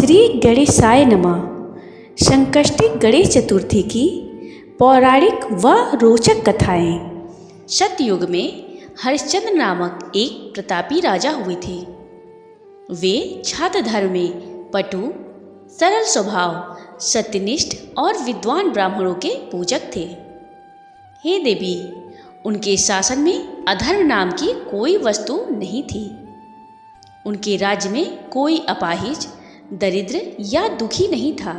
श्री गणेशाय नमः। संकष्टी गणेश चतुर्थी की पौराणिक व रोचक कथाएं। सतयुग में हरिश्चंद्र नामक एक प्रतापी राजा हुए थे। वे छात्र धर्म में पटु, सरल स्वभाव, सत्यनिष्ठ और विद्वान ब्राह्मणों के पूजक थे। हे देवी, उनके शासन में अधर्म नाम की कोई वस्तु नहीं थी। उनके राज्य में कोई अपाहिज, दरिद्र या दुखी नहीं था।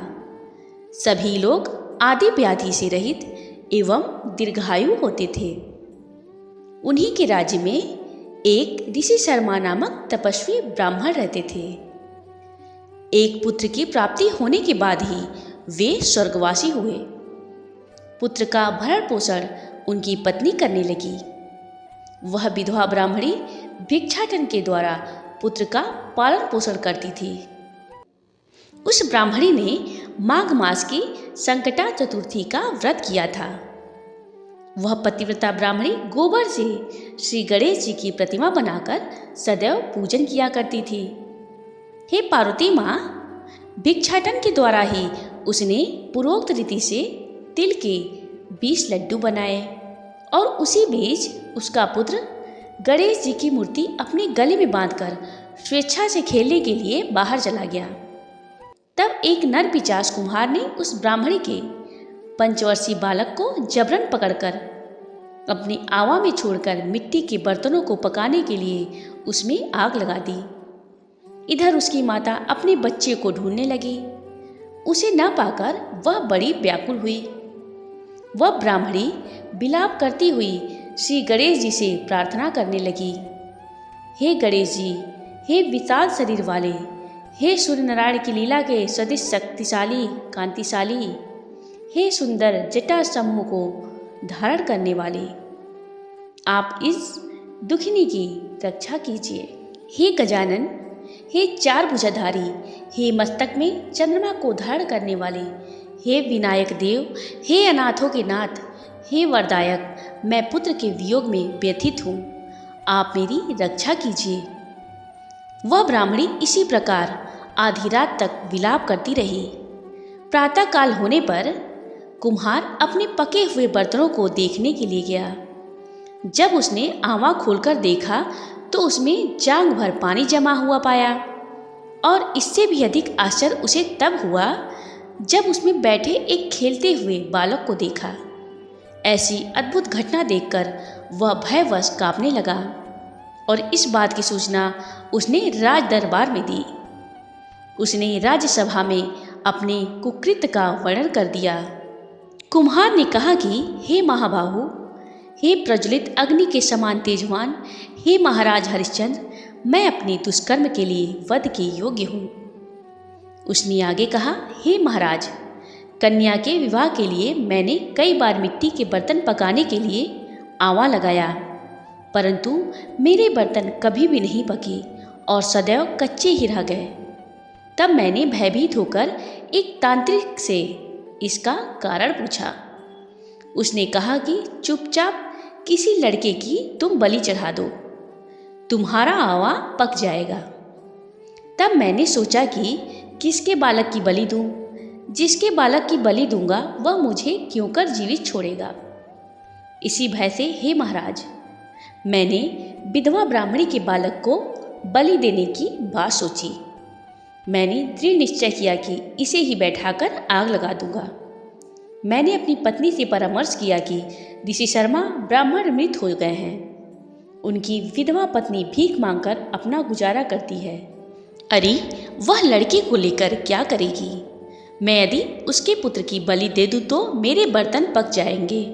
सभी लोग आदि व्याधि से रहित एवं दीर्घायु होते थे। उन्हीं के राज्य में एक ऋषि शर्मा नामक तपस्वी ब्राह्मण रहते थे। एक पुत्र की प्राप्ति होने के बाद ही वे स्वर्गवासी हुए। पुत्र का भरण पोषण उनकी पत्नी करने लगी। वह विधवा ब्राह्मणी भिक्षाटन के द्वारा पुत्र का पालन पोषण करती थी। उस ब्राह्मणी ने माघ मास की संकटा चतुर्थी का व्रत किया था। वह पतिव्रता ब्राह्मणी गोबर से श्री गणेश जी की प्रतिमा बनाकर सदैव पूजन किया करती थी। हे पार्वती माँ, भिक्षाटन के द्वारा ही उसने पूर्वोक्त रीति से तिल के 20 लड्डू बनाए और उसी बीच उसका पुत्र गणेश जी की मूर्ति अपने गले में बांधकर स्वेच्छा से खेलने के लिए बाहर चला गया। तब एक नर पिशाच कुम्हार ने उस ब्राह्मणी के पंचवर्षीय बालक को जबरन पकड़कर अपनी आवा में छोड़कर मिट्टी के बर्तनों को पकाने के लिए उसमें आग लगा दी। इधर उसकी माता अपने बच्चे को ढूंढने लगी। उसे न पाकर वह बड़ी व्याकुल हुई। वह ब्राह्मणी विलाप करती हुई श्री गणेश जी से प्रार्थना करने लगी। हे गणेश जी, हे विशाल शरीर वाले, हे सूर्य नारायण की लीला के सदिश शक्तिशाली कांतिशाली, हे सुंदर जटा समूह को धारण करने वाले, आप इस दुखिनी की रक्षा कीजिए। हे गजानन, हे चार भुजाधारी, हे मस्तक में चंद्रमा को धारण करने वाले, हे विनायक देव, हे अनाथों के नाथ, हे वरदायक, मैं पुत्र के वियोग में व्यथित हूँ, आप मेरी रक्षा कीजिए। वह ब्राह्मणी इसी प्रकार आधी रात तक विलाप करती रही। प्रातः काल होने पर कुम्हार अपने पके हुए बर्तनों को देखने के लिए गया। जब उसने आवा खोलकर देखा तो उसमें जांग भर पानी जमा हुआ पाया। और इससे भी अधिक आश्चर्य उसे तब हुआ जब उसमें बैठे एक खेलते हुए बालक को देखा। ऐसी अद्भुत घटना देखकर वह भयवश कांपने लगा और इस बात की सूचना उसने राज दरबार में दी। उसने राज्यसभा में अपने कुकृत्य का वर्णन कर दिया। कुम्हार ने कहा कि हे महाबाहु, हे प्रज्वलित अग्नि के समान तेजवान, हे महाराज हरिश्चंद्र, मैं अपने दुष्कर्म के लिए वध के योग्य हूँ। उसने आगे कहा, हे महाराज, कन्या के विवाह के लिए मैंने कई बार मिट्टी के बर्तन पकाने के लिए आवा लगाया, परंतु मेरे बर्तन कभी भी नहीं पके और सदैव कच्चे ही रह गए। तब मैंने भयभीत होकर एक तांत्रिक से इसका कारण पूछा। उसने कहा कि चुपचाप किसी लड़के की तुम बलि चढ़ा दो, तुम्हारा आवा पक जाएगा। तब मैंने सोचा कि किसके बालक की बलि दूं? जिसके बालक की बलि दूंगा वह मुझे क्यों कर जीवित छोड़ेगा। इसी भय से हे महाराज, मैंने विधवा ब्राह्मणी के बालक को बलि देने की बात सोची। मैंने दृढ़ निश्चय किया कि इसे ही बैठाकर आग लगा दूंगा। मैंने अपनी पत्नी से परामर्श किया कि ऋषि शर्मा ब्राह्मण मृत हो गए हैं। उनकी विधवा पत्नी भीख मांगकर अपना गुजारा करती है। अरे, वह लड़के को लेकर क्या करेगी? मैं यदि उसके पुत्र की बलि दे दूँ तो मेरे बर्तन पक जाएंगे।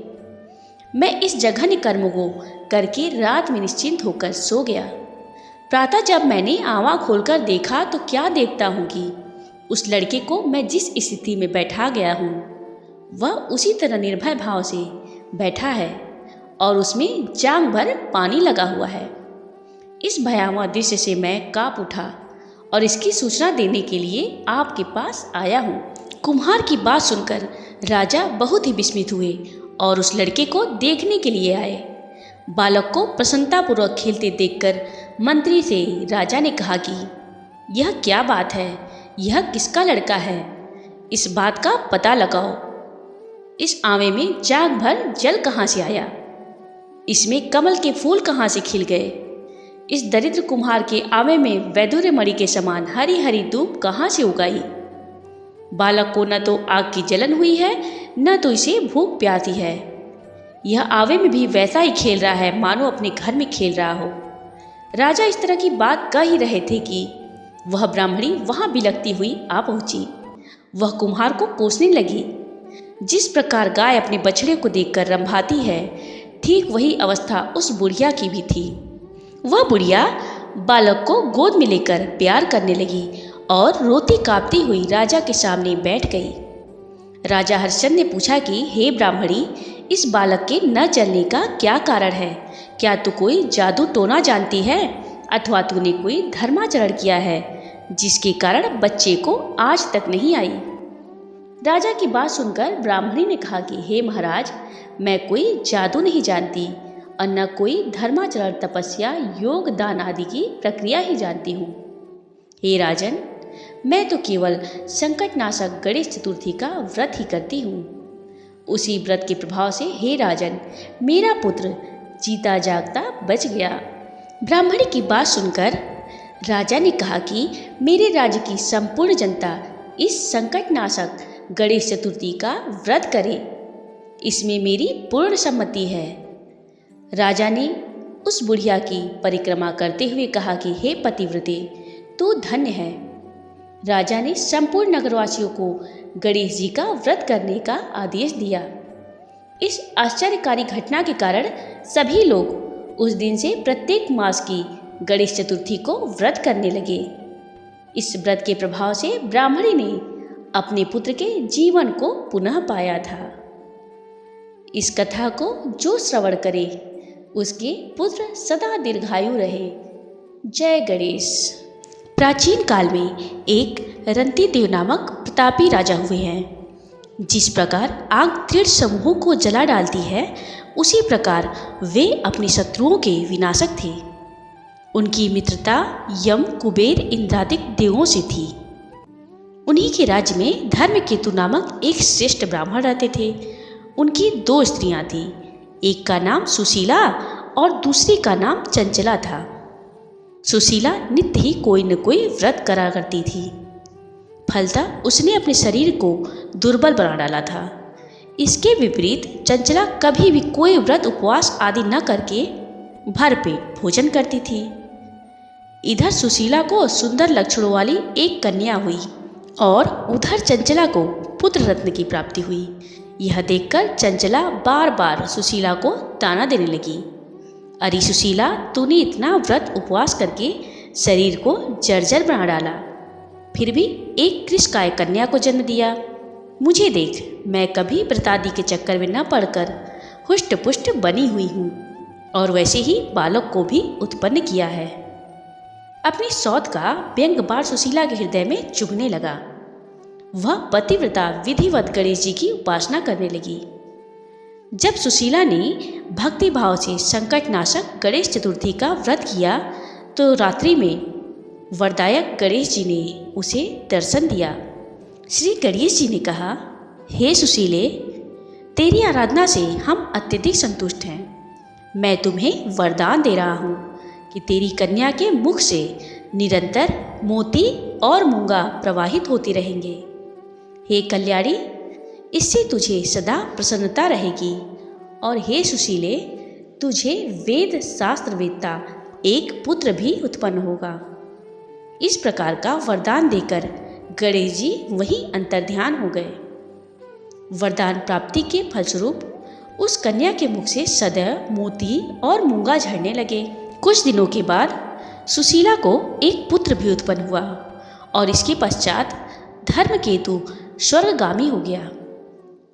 मैं इस जघन्य कर्म को करके रात में निश्चिंत होकर सो गया। प्रातः जब मैंने आवा खोलकर देखा तो क्या देखता हूँ कि उस लड़के को मैं जिस स्थिति में बैठा गया हूँ वह उसी तरह निर्भय भाव से बैठा है और उसमें जांग भर पानी लगा हुआ है। इस भयावह दृश्य से मैं काँप उठा और इसकी सूचना देने के लिए आपके पास आया हूँ। कुम्हार की बात सुनकर राजा बहुत ही विस्मित हुए और उस लड़के को देखने के लिए आए। बालक को प्रसन्नतापूर्वक खेलते देखकर मंत्री से राजा ने कहा कि यह क्या बात है? यह किसका लड़का है, इस बात का पता लगाओ। इस आवे में जाग भर जल कहाँ से आया, इसमें कमल के फूल कहाँ से खिल गए, इस दरिद्र कुम्हार के आवे में वैदुर्य मणि के समान हरी हरी धूप कहाँ से उगाई। बालक को न तो आग की जलन हुई है, न तो इसे भूख प्यासी है। यह आवे में भी वैसा ही खेल रहा है मानो अपने घर में खेल रहा हो। राजा इस तरह की बात कह ही रहे थे कि वह ब्राह्मणी वहां बिलखती हुई आ पहुंची। वह कुम्हार को कोसने लगी। जिस प्रकार गाय अपने बछड़े को देखकर रंभाती है, ठीक वही अवस्था उस बुढ़िया की भी थी। वह बुढ़िया बालक को गोद में लेकर प्यार करने लगी और रोती कांपती हुई राजा के सामने बैठ गई। राजा हरिश्चंद्र ने पूछा कि हे ब्राह्मणी, इस बालक के न चलने का क्या कारण है? क्या तू कोई जादू टोना जानती है अथवा तूने कोई धर्माचरण किया है जिसके कारण बच्चे को आज तक नहीं आई? राजा की बात सुनकर ब्राह्मणी ने कहा कि हे महाराज, मैं कोई जादू नहीं जानती और न कोई धर्माचरण, तपस्या, योग, दान आदि की प्रक्रिया ही जानती हूँ। हे राजन, मैं तो केवल संकटनाशक गणेश चतुर्थी का व्रत ही करती हूँ। उसी व्रत के प्रभाव से हे राजन, मेरा पुत्र जीता जागता बच गया। ब्राह्मणी की बात सुनकर राजा ने कहा कि मेरे राज्य की संपूर्ण जनता इस संकटनाशक गणेश चतुर्थी का व्रत करे, इसमें मेरी पूर्ण सम्मति है। राजा ने उस बुढ़िया की परिक्रमा करते हुए कहा कि हे पतिव्रते, तू धन्य है। राजा ने संपूर्ण नगरवासियों को गणेश जी का व्रत करने का आदेश दिया। इस आश्चर्यकारी घटना के कारण सभी लोग उस दिन से प्रत्येक मास की गणेश चतुर्थी को व्रत करने लगे। इस व्रत के प्रभाव से ब्राह्मणी ने अपने पुत्र के जीवन को पुनः पाया था। इस कथा को जो श्रवण करे उसके पुत्र सदा दीर्घायु रहे। जय गणेश। प्राचीन काल में एक रंतिदेव नामक प्रतापी राजा हुए हैं। जिस प्रकार आग दृढ़ समूहों को जला डालती है, उसी प्रकार वे अपने शत्रुओं के विनाशक थे। उनकी मित्रता यम, कुबेर, इंद्रादिक देवों से थी। उन्हीं के राज्य में धर्मकेतु नामक एक श्रेष्ठ ब्राह्मण रहते थे। उनकी 2 स्त्रियां थीं। एक का नाम सुशीला और दूसरी का नाम चंचला था। सुशीला नित्य ही कोई न कोई व्रत करा करती थी। फलतः उसने अपने शरीर को दुर्बल बना डाला था। इसके विपरीत चंचला कभी भी कोई व्रत, उपवास आदि न करके भरपेट भोजन करती थी। इधर सुशीला को सुंदर लक्षणों वाली एक कन्या हुई और उधर चंचला को पुत्र रत्न की प्राप्ति हुई। यह देखकर चंचला बार बार सुशीला को ताना देने लगी, अरे सुशीला, तूने इतना व्रत उपवास करके शरीर को जर्जर बना डाला, फिर भी एक कृषकाय कन्या को जन्म दिया। मुझे देख, मैं कभी व्रतादि के चक्कर में न पड़कर हुष्ट पुष्ट बनी हुई हूँ और वैसे ही बालक को भी उत्पन्न किया है। अपनी सौत का व्यंग बार सुशीला के हृदय में चुभने लगा। वह पतिव्रता विधिवत गणेश जी की उपासना करने लगी। जब सुशीला ने भक्ति भाव से संकटनाशक गणेश चतुर्थी का व्रत किया तो रात्रि में वरदायक गणेश जी ने उसे दर्शन दिया। श्री गणेश जी ने कहा, हे सुशीले, तेरी आराधना से हम अत्यधिक संतुष्ट हैं। मैं तुम्हें वरदान दे रहा हूँ कि तेरी कन्या के मुख से निरंतर मोती और मूंगा प्रवाहित होते रहेंगे। हे कल्याणी, इससे तुझे सदा प्रसन्नता रहेगी और हे सुशीले, तुझे वेद शास्त्र वेदता एक पुत्र भी उत्पन्न होगा। इस प्रकार का वरदान देकर गणेश जी वहीं अंतर्ध्यान हो गए। वरदान प्राप्ति के फलस्वरूप उस कन्या के मुख से सदैव मोती और मूंगा झड़ने लगे। कुछ दिनों के बाद सुशीला को एक पुत्र भी उत्पन्न हुआ और इसके पश्चात धर्मकेतु स्वर्गगामी हो गया।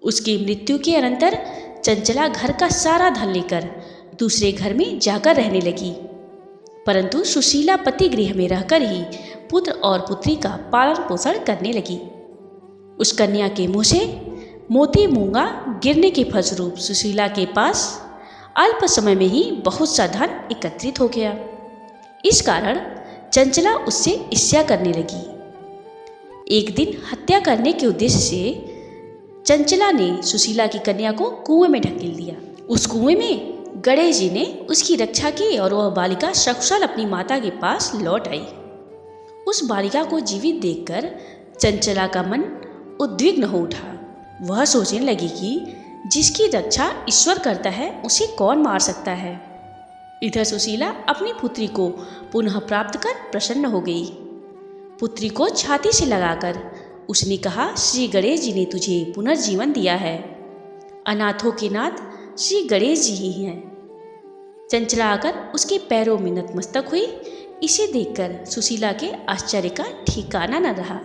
उसकी मृत्यु के अनंतर चंचला घर का सारा धन लेकर दूसरे घर में जाकर रहने लगी, परंतु सुशीला पति गृह में रहकर ही पुत्र और पुत्री का पालन पोषण करने लगी। उस कन्या के मुँह से मोती मूंगा गिरने के फलस्वरूप सुशीला के पास अल्प समय में ही बहुत सा धन एकत्रित हो गया। इस कारण चंचला उससे ईर्ष्या करने लगी। एक दिन हत्या करने के उद्देश्य से चंचला ने सुशीला की कन्या को कुएं में ढकेल दिया। उस कुएं में गणेश जी ने उसकी रक्षा की और वह बालिका सकुशल अपनी माता के पास लौट आई। उस बालिका को जीवित देखकर चंचला का मन उद्विग्न हो उठा। वह सोचने लगी कि जिसकी रक्षा ईश्वर करता है उसे कौन मार सकता है। इधर सुशीला अपनी पुत्री को पुनः प्राप्त कर प्रसन्न हो गई। पुत्री को छाती से लगाकर उसने कहा, श्री गणेश जी ने तुझे पुनर्जीवन दिया है। अनाथों के नाथ श्री गणेश जी ही हैं। चंचला आकर उसके पैरों में नतमस्तक हुई। इसे देखकर सुशीला के आश्चर्य का ठिकाना न रहा।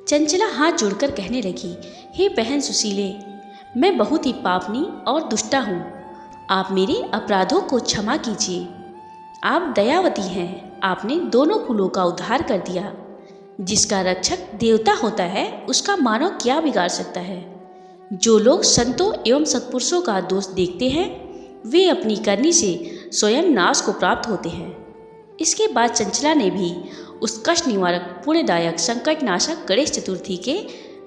चंचला हाथ जोड़कर कहने लगी, हे बहन सुशीले, मैं बहुत ही पापनी और दुष्टा हूँ। आप मेरे अपराधों को क्षमा कीजिए। आप दयावती हैं। आपने दोनों कुलों का उद्धार कर दिया। जिसका रक्षक देवता होता है उसका मानव क्या बिगाड़ सकता है। जो लोग संतों एवं सत्पुरुषों का दोष देखते हैं वे अपनी करनी से स्वयं नाश को प्राप्त होते हैं। इसके बाद चंचला ने भी उस कष्ट निवारक पुण्यदायक संकटनाशक गणेश चतुर्थी के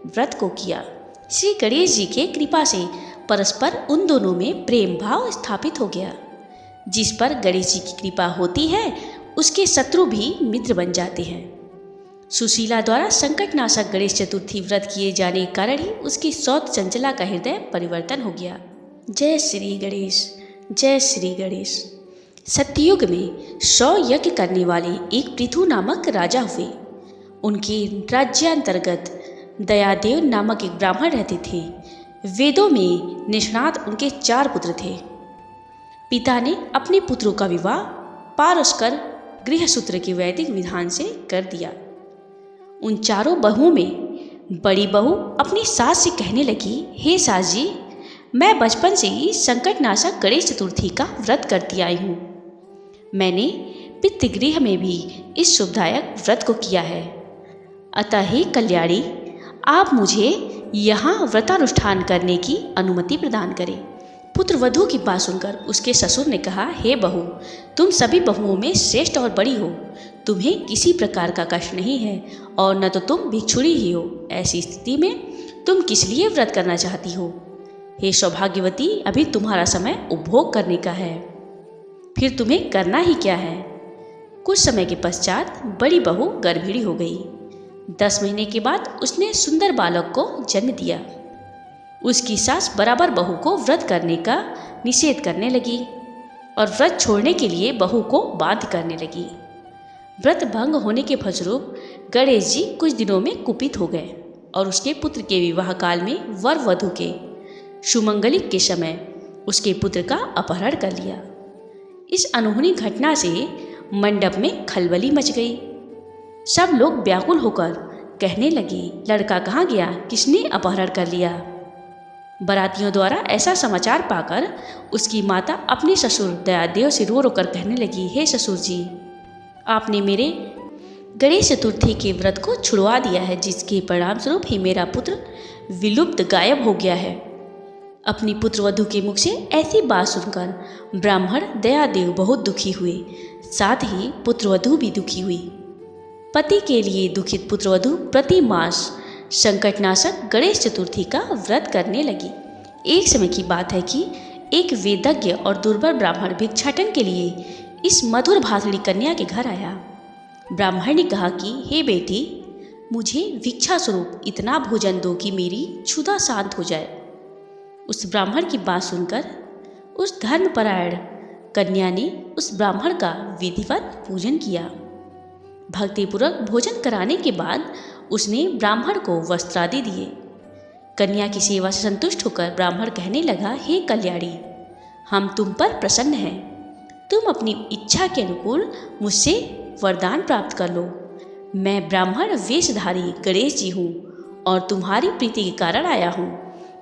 व्रत को किया। श्री गणेश जी के कृपा से परस्पर उन दोनों में प्रेम भाव स्थापित हो गया। जिस पर गणेश जी की कृपा होती है उसके शत्रु भी मित्र बन जाते हैं। सुशीला द्वारा संकटनाशक गणेश चतुर्थी व्रत किए जाने के कारण ही उसकी सौत चंचला का हृदय परिवर्तन हो गया। जय श्री गणेश, जय श्री गणेश। सतयुग में 100 यज्ञ करने वाले एक पृथु नामक राजा हुए। उनके राज्यांतर्गत दयादेव नामक एक ब्राह्मण रहते थे। वेदों में निष्णात उनके 4 पुत्र थे। पिता ने अपने पुत्रों का विवाह पारस्कर गृहसूत्र के वैदिक विधान से कर दिया। उन चारों बहुओं में बड़ी बहू अपनी सास से कहने लगी, हे सास जी, मैं बचपन से ही संकटनाशक गणेश चतुर्थी का व्रत करती आई हूँ। मैंने पितृगृह में भी इस शुभदायक व्रत को किया है। अतः हे कल्याणी, आप मुझे यहाँ व्रतानुष्ठान करने की अनुमति प्रदान करें। पुत्र वधू की बात सुनकर उसके ससुर ने कहा, हे बहू, तुम सभी बहुओं में श्रेष्ठ और बड़ी हो। तुम्हें किसी प्रकार का कष्ट नहीं है और न तो तुम भिक्षुणी ही हो। ऐसी स्थिति में तुम किस लिए व्रत करना चाहती हो? हे सौभाग्यवती, अभी तुम्हारा समय उपभोग करने का है, फिर तुम्हें करना ही क्या है। कुछ समय के पश्चात बड़ी बहू गर्भिणी हो गई। 10 महीने के बाद उसने सुंदर बालक को जन्म दिया। उसकी सास बराबर बहू को व्रत करने का निषेध करने लगी और व्रत छोड़ने के लिए बहू को बाध्य करने लगी। व्रत भंग होने के फलस्वरूप गणेश जी कुछ दिनों में कुपित हो गए और उसके पुत्र के विवाह काल में वर वधू के सुमंगलिक के समय उसके पुत्र का अपहरण कर लिया। इस अनहोनी घटना से मंडप में खलबली मच गई। सब लोग व्याकुल होकर कहने लगे, लड़का कहाँ गया? किसने अपहरण कर लिया? बारातियों द्वारा ऐसा समाचार पाकर उसकी माता अपने ससुर दयादेव से रो रो कर कहने लगी, हे ससुर जी, आपने मेरे गणेश चतुर्थी के व्रत को छुड़वा दिया है, जिसके परिणाम स्वरूप ही मेरा पुत्र विलुप्त गायब हो गया है। अपनी पुत्र वधू के मुख से ऐसी बात सुनकर ब्राह्मण दयादेव बहुत दुखी हुए, साथ ही पुत्रवधू भी दुखी हुई। पति के लिए दुखित पुत्रवधू प्रति मास संकटनाशक गणेश चतुर्थी का व्रत करने लगी। एक समय की बात है कि एक वेदज्ञ और दुर्बल ब्राह्मण भिक्षाटन के लिए इस मधुर भाषणी कन्या के घर आया। ब्राह्मण ने कहा कि हे बेटी, मुझे भिक्षा स्वरूप इतना भोजन दो कि मेरी क्षुधा शांत हो जाए। उस ब्राह्मण की बात सुनकर उस धर्मपरायण कन्या ने उस ब्राह्मण का विधिवत पूजन किया। भक्तिपूर्वक भोजन कराने के बाद उसने ब्राह्मण को वस्त्रादि दिए। कन्या की सेवा से संतुष्ट होकर ब्राह्मण कहने लगा, हे कल्याणी, हम तुम पर प्रसन्न हैं। तुम अपनी इच्छा के अनुकूल मुझसे वरदान प्राप्त कर लो। मैं ब्राह्मण वेशधारी गणेश जी हूँ और तुम्हारी प्रीति के कारण आया हूँ।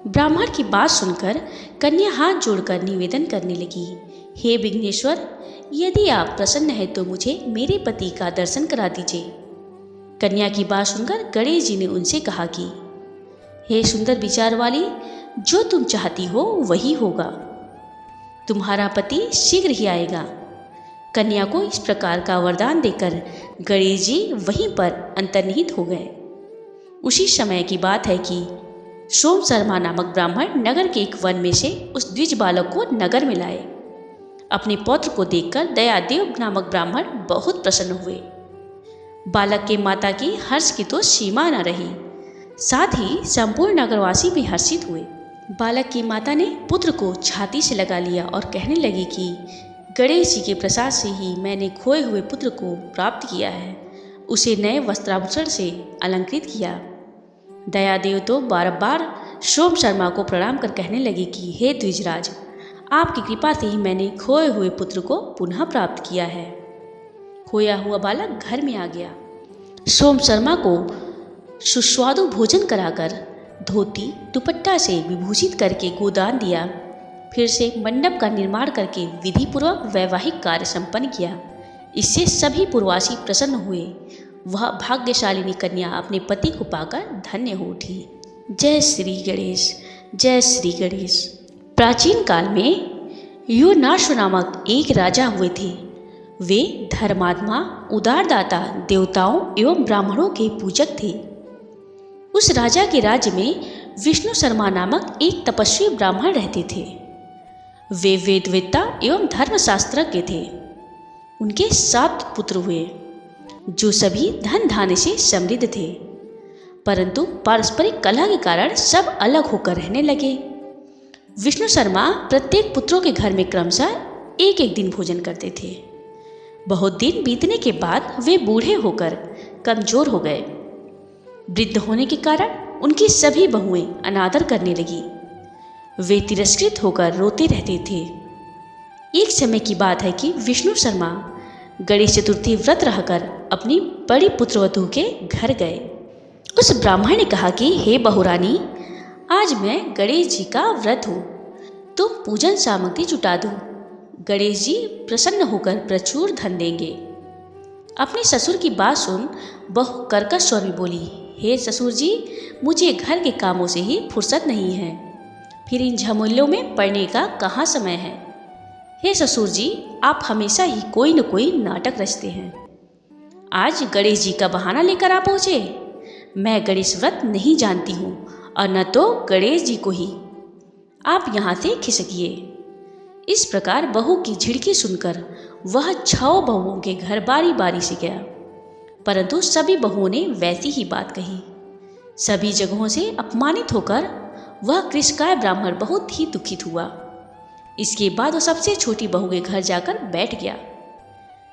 ब्राह्मण की बात सुनकर कन्या हाथ जोड़कर निवेदन करने लगी, हे विघ्नेश्वर, यदि आप प्रसन्न हैं तो मुझे मेरे पति का दर्शन करा दीजिए। कन्या की बात सुनकर गणेश जी ने उनसे कहा कि हे सुंदर विचार वाली, जो तुम चाहती हो वही होगा। तुम्हारा पति शीघ्र ही आएगा। कन्या को इस प्रकार का वरदान देकर गणेश जी वहीं पर अंतर्निहित हो गए। उसी समय की बात है कि सोम शर्मा नामक ब्राह्मण नगर के एक वन में से उस द्विज बालक को नगर में लाए। अपने पौत्र को देखकर दयादेव नामक ब्राह्मण बहुत प्रसन्न हुए। बालक के माता की हर्ष की तो सीमा न रही, साथ ही संपूर्ण नगरवासी भी हर्षित हुए। बालक की माता ने पुत्र को छाती से लगा लिया और कहने लगी कि गणेश जी के प्रसाद से ही मैंने खोए हुए पुत्र को प्राप्त किया है। उसे नए वस्त्राभूषण से अलंकृत किया। दयादेव तो बार बार सोम शर्मा को प्रणाम कर कहने लगे कि हे द्विजराज, आपकी कृपा से ही मैंने खोए हुए पुत्र को पुनः प्राप्त किया है। खोया हुआ बालक घर में आ गया। सोम शर्मा को सुस्वादु भोजन कराकर धोती दुपट्टा से विभूषित करके गोदान दिया। फिर से मंडप का निर्माण करके विधिपूर्वक वैवाहिक कार्य संपन्न किया। इससे सभी पुरवासी प्रसन्न हुए। वह भाग्यशालिनी कन्या अपने पति को पाकर धन्य हो उठी। जय श्री गणेश, जय श्री गणेश। प्राचीन काल में योनाश्व नामक एक राजा हुए थे। वे धर्मात्मा, उदारदाता, देवताओं एवं ब्राह्मणों के पूजक थे। उस राजा के राज्य में विष्णु शर्मा नामक एक तपस्वी ब्राह्मण रहते थे। वे वेदवेत्ता एवं धर्मशास्त्रज्ञ थे। उनके 7 पुत्र हुए, जो सभी धन धान्य से समृद्ध थे, परंतु पारस्परिक कलह के कारण सब अलग होकर रहने लगे। विष्णु शर्मा प्रत्येक पुत्रों के घर में क्रमशः एक एक दिन भोजन करते थे। बहुत दिन बीतने के बाद वे बूढ़े होकर कमजोर हो गए। वृद्ध होने के कारण उनकी सभी बहुएं अनादर करने लगी। वे तिरस्कृत होकर रोते रहते थे। एक समय की बात है कि विष्णु शर्मा गणेश चतुर्थी व्रत रहकर अपनी बड़ी पुत्रवधू के घर गए। उस ब्राह्मण ने कहा कि हे बहुरानी, आज मैं गणेश जी का व्रत हूँ, तुम पूजन सामग्री जुटा दो। गणेश जी प्रसन्न होकर प्रचुर धन देंगे। अपने ससुर की बात सुन बहु कर्कश स्वर में बोली, हे ससुर जी, मुझे घर के कामों से ही फुर्सत नहीं है, फिर इन झमेलों में पड़ने का कहाँ समय है। हे ससुर जी, आप हमेशा ही कोई न कोई नाटक रचते हैं। आज गणेश जी का बहाना लेकर आ पहुँचे। मैं गणेश व्रत नहीं जानती हूँ और न तो गणेश जी को ही। आप यहाँ से खिसकिए। इस प्रकार बहू की झिड़की सुनकर वह 6 बहुओं के घर बारी बारी से गया, परंतु सभी बहुओं ने वैसी ही बात कही। सभी जगहों से अपमानित होकर वह कृषकाय ब्राह्मण बहुत ही दुखित हुआ। इसके बाद वह सबसे छोटी बहू के घर जाकर बैठ गया।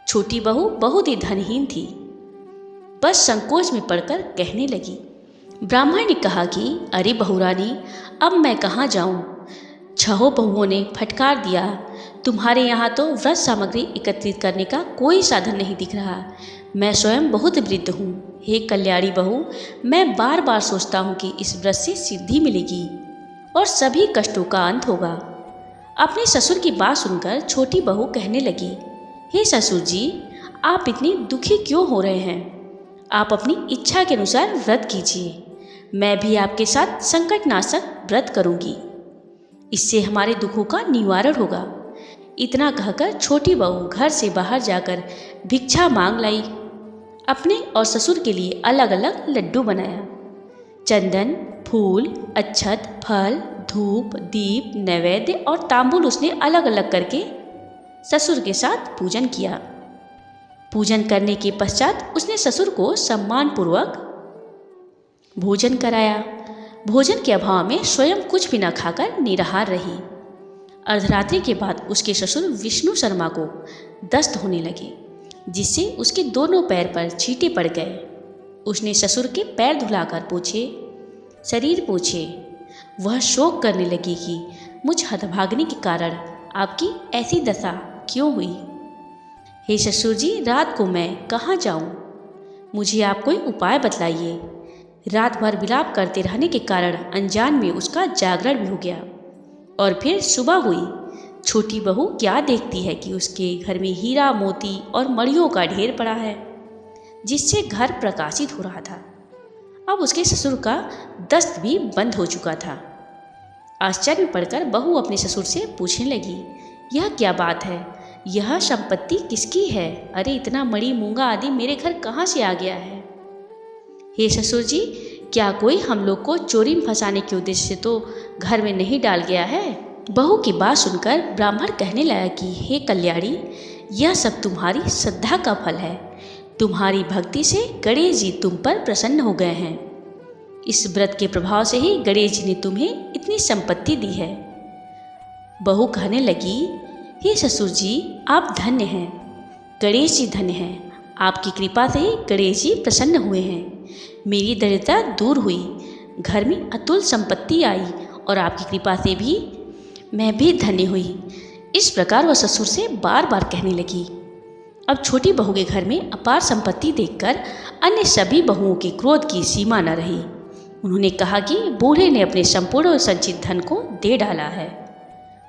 छोटी बहू बहुत ही धनहीन थी, बस संकोच में पड़कर कहने लगी। ब्राह्मण ने कहा कि अरे बहुरानी, अब मैं कहाँ जाऊँ? 6 बहुओं ने फटकार दिया, तुम्हारे यहाँ तो व्रत सामग्री एकत्रित करने का कोई साधन नहीं दिख रहा। मैं स्वयं बहुत वृद्ध हूँ। हे कल्याणी बहू, मैं बार बार सोचता हूँ कि इस व्रत से सिद्धि मिलेगी और सभी कष्टों का अंत होगा। अपने ससुर की बात सुनकर छोटी बहू कहने लगी, हे ससुर जी, आप इतनी दुखी क्यों हो रहे हैं? आप अपनी इच्छा के अनुसार व्रत कीजिए। मैं भी आपके साथ संकटनाशक व्रत करूँगी। इससे हमारे दुखों का निवारण होगा। इतना कहकर छोटी बहू घर से बाहर जाकर भिक्षा मांग लाई। अपने और ससुर के लिए अलग अलग लड्डू बनाया। चंदन, फूल, अक्षत, फल, धूप, दीप, नैवेद्य और तांबूल उसने अलग अलग करके ससुर के साथ पूजन किया। पूजन करने के पश्चात उसने ससुर को सम्मानपूर्वक भोजन कराया। भोजन के अभाव में स्वयं कुछ भी न खाकर निराहार रही। अर्धरात्रि के बाद उसके ससुर विष्णु शर्मा को दस्त होने लगे, जिससे उसके दोनों पैर पर छींटे पड़ गए। उसने ससुर के पैर धुलाकर पूछे, शरीर पूछे। वह शोक करने लगी कि मुझ हतभाग्नि के कारण आपकी ऐसी दशा क्यों हुई। हे ससुर जी, रात को मैं कहाँ जाऊँ? मुझे आप कोई उपाय बतलाइए। रात भर विलाप करते रहने के कारण अनजान में उसका जागरण भी हो गया और फिर सुबह हुई। छोटी बहू क्या देखती है कि उसके घर में हीरा, मोती और मणियों का ढेर पड़ा है, जिससे घर प्रकाशित हो रहा था। अब उसके ससुर का दस्त भी बंद हो चुका था। आश्चर्य में पड़कर बहू अपने ससुर से पूछने लगी, यह क्या बात है? यह संपत्ति किसकी है? अरे इतना मणि, मूंगा आदि मेरे घर कहाँ से आ गया है? हे ससुर जी, क्या कोई हम लोग को चोरी में फंसाने के उद्देश्य से तो घर में नहीं डाल गया है? बहू की बात सुनकर ब्राह्मण कहने लगा कि हे कल्याणी, यह सब तुम्हारी श्रद्धा का फल है। तुम्हारी भक्ति से गणेश जी तुम पर प्रसन्न हो गए हैं। इस व्रत के प्रभाव से ही गणेश जी ने तुम्हें इतनी संपत्ति दी है। बहू कहने लगी, हे ससुर जी, आप धन्य हैं, गणेश जी धन्य हैं। आपकी कृपा से ही गणेश जी प्रसन्न हुए हैं। मेरी दरिद्रता दूर हुई, घर में अतुल संपत्ति आई और आपकी कृपा से भी मैं भी धन्य हुई। इस प्रकार वह ससुर से बार बार कहने लगी। अब छोटी बहू के घर में अपार संपत्ति देखकर अन्य सभी बहुओं के क्रोध की सीमा न रही। उन्होंने कहा कि बूढ़े ने अपने संपूर्ण और संचित धन को दे डाला है।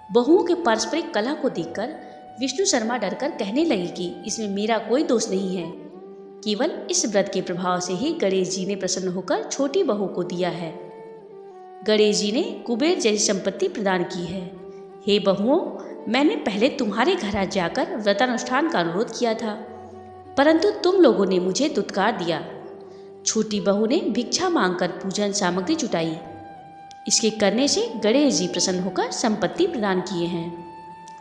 बहुओं के पारस्परिक कलह को देखकर विष्णु शर्मा डरकर कहने लगी कि इसमें मेरा कोई दोष नहीं है, केवल इस व्रत के प्रभाव से ही गणेश जी ने प्रसन्न होकर छोटी बहू को दिया है। गणेश जी ने कुबेर जैसी संपत्ति प्रदान की है। हे बहुओं, मैंने पहले तुम्हारे घर जाकर व्रतानुष्ठान का अनुरोध किया था, परंतु तुम लोगों ने मुझे दुत्कार दिया। छोटी बहू ने भिक्षा मांगकर पूजन सामग्री जुटाई। इसके करने से गणेश जी प्रसन्न होकर संपत्ति प्रदान किए हैं।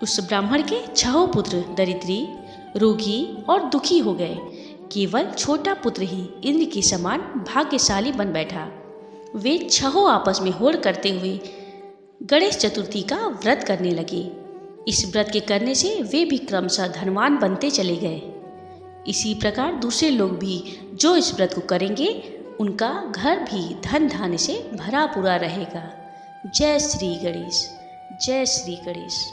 उस ब्राह्मण के 6 पुत्र दरिद्री, रोगी और दुखी हो गए। केवल छोटा पुत्र ही इंद्र के समान भाग्यशाली बन बैठा। वे 6 आपस में होड़ करते हुए गणेश चतुर्थी का व्रत करने लगे। इस व्रत के करने से वे भी क्रमशः धनवान बनते चले गए। इसी प्रकार दूसरे लोग भी जो इस व्रत को करेंगे, उनका घर भी धन धान्य से भरा पूरा रहेगा। जय श्री गणेश, जय श्री गणेश।